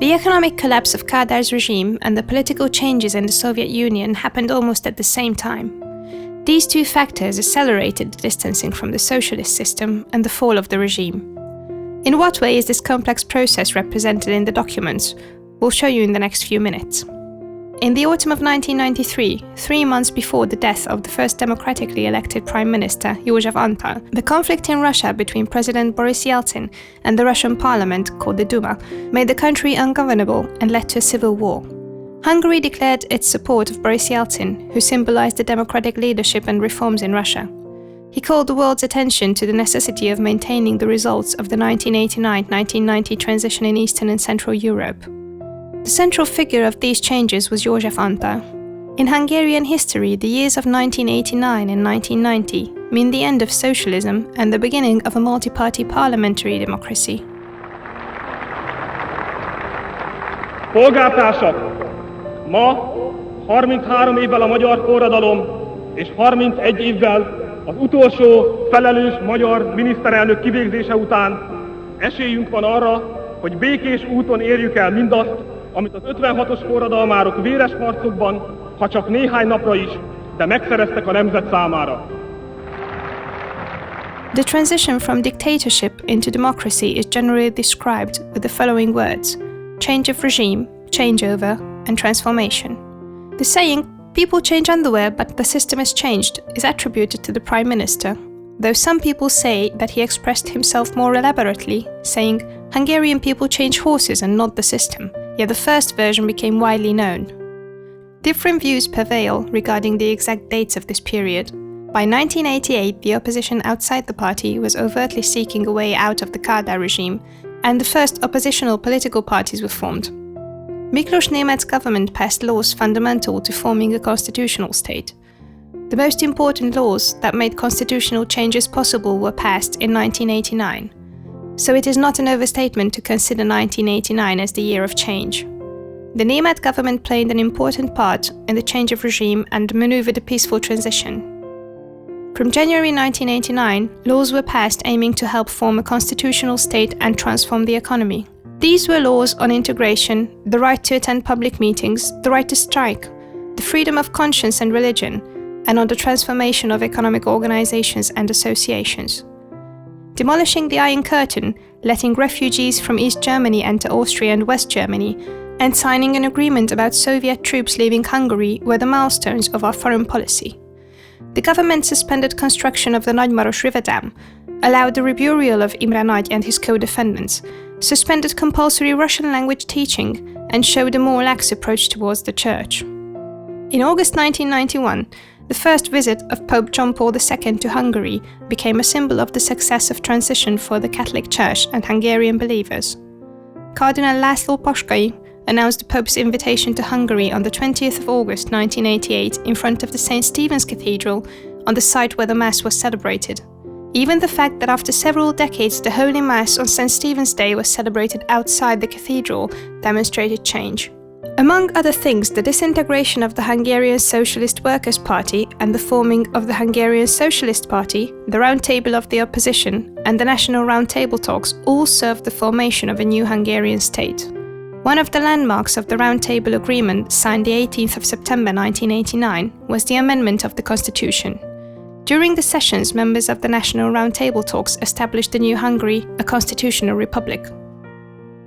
The economic collapse of Kadar's regime and the political changes in the Soviet Union happened almost at the same time. These two factors accelerated the distancing from the socialist system and the fall of the regime. In what way is this complex process represented in the documents? We'll show you in the next few minutes. In the autumn of 1993, 3 months before the death of the first democratically elected Prime Minister, József Antal, the conflict in Russia between President Boris Yeltsin and the Russian parliament, called the Duma, made the country ungovernable and led to a civil war. Hungary declared its support of Boris Yeltsin, who symbolized the democratic leadership and reforms in Russia. He called the world's attention to the necessity of maintaining the results of the 1989-1990 transition in Eastern and Central Europe. The central figure of these changes was József Antal. In Hungarian history, the years of 1989 and 1990 mean the end of socialism and the beginning of a multi-party parliamentary democracy. Polgártársak, ma 33 évvel a magyar forradalom és 31 évvel az utolsó felelős magyar miniszterelnök kivégzése után esélyünk van arra, hogy békés úton érjük el mindazt, amit az 56-os forradalmárok véres harcokban, ha csak néhány napra is, de megszereztek a nemzet számára. The transition from dictatorship into democracy is generally described with the following words: change of regime, changeover, and transformation. The saying, "people change underwear but the system has changed," is attributed to the Prime Minister, though some people say that he expressed himself more elaborately, saying, "Hungarian people change horses and not the system," yet the first version became widely known. Different views prevail regarding the exact dates of this period. By 1988, the opposition outside the party was overtly seeking a way out of the Kádár regime, and the first oppositional political parties were formed. Miklós Német's government passed laws fundamental to forming a constitutional state. The most important laws that made constitutional changes possible were passed in 1989. So it is not an overstatement to consider 1989 as the year of change. The Német government played an important part in the change of regime and maneuvered a peaceful transition. From January 1989, laws were passed aiming to help form a constitutional state and transform the economy. These were laws on integration, the right to attend public meetings, the right to strike, the freedom of conscience and religion, and on the transformation of economic organizations and associations. Demolishing the Iron Curtain, letting refugees from East Germany enter Austria and West Germany, and signing an agreement about Soviet troops leaving Hungary were the milestones of our foreign policy. The government suspended construction of the Nagymaros River Dam, allowed the reburial of Imre Nagy and his co-defendants, suspended compulsory Russian language teaching, and showed a more lax approach towards the Church. In August 1991, the first visit of Pope John Paul II to Hungary became a symbol of the success of transition for the Catholic Church and Hungarian believers. Cardinal László Paskai announced the Pope's invitation to Hungary on the 20th of August 1988 in front of the St. Stephen's Cathedral, on the site where the Mass was celebrated. Even the fact that after several decades the Holy Mass on St. Stephen's Day was celebrated outside the cathedral demonstrated change. Among other things, the disintegration of the Hungarian Socialist Workers' Party and the forming of the Hungarian Socialist Party, the Round Table of the Opposition, and the National Round Table Talks all served the formation of a new Hungarian state. One of the landmarks of the Round Table Agreement, signed the 18th of September 1989, was the amendment of the Constitution. During the sessions, members of the National Round Table Talks established the new Hungary, a constitutional republic.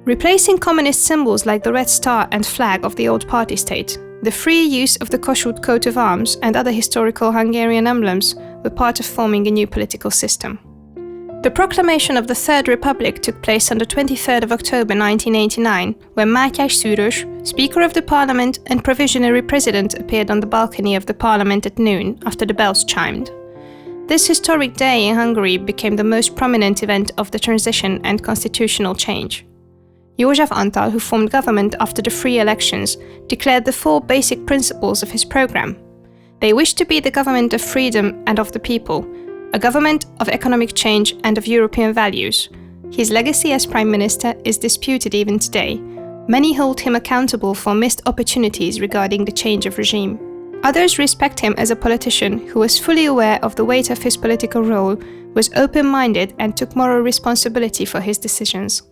Replacing communist symbols like the red star and flag of the old party state, the free use of the Kossuth coat of arms and other historical Hungarian emblems were part of forming a new political system. The proclamation of the Third Republic took place on the 23rd of October 1989, when Mátyás Szűrös, Speaker of the Parliament and Provisionary President, appeared on the balcony of the Parliament at noon after the bells chimed. This historic day in Hungary became the most prominent event of the transition and constitutional change. József Antal, who formed government after the free elections, declared the 4 basic principles of his program. They wished to be the government of freedom and of the people, a government of economic change and of European values. His legacy as Prime Minister is disputed even today. Many hold him accountable for missed opportunities regarding the change of regime. Others respect him as a politician who was fully aware of the weight of his political role, was open-minded and took moral responsibility for his decisions.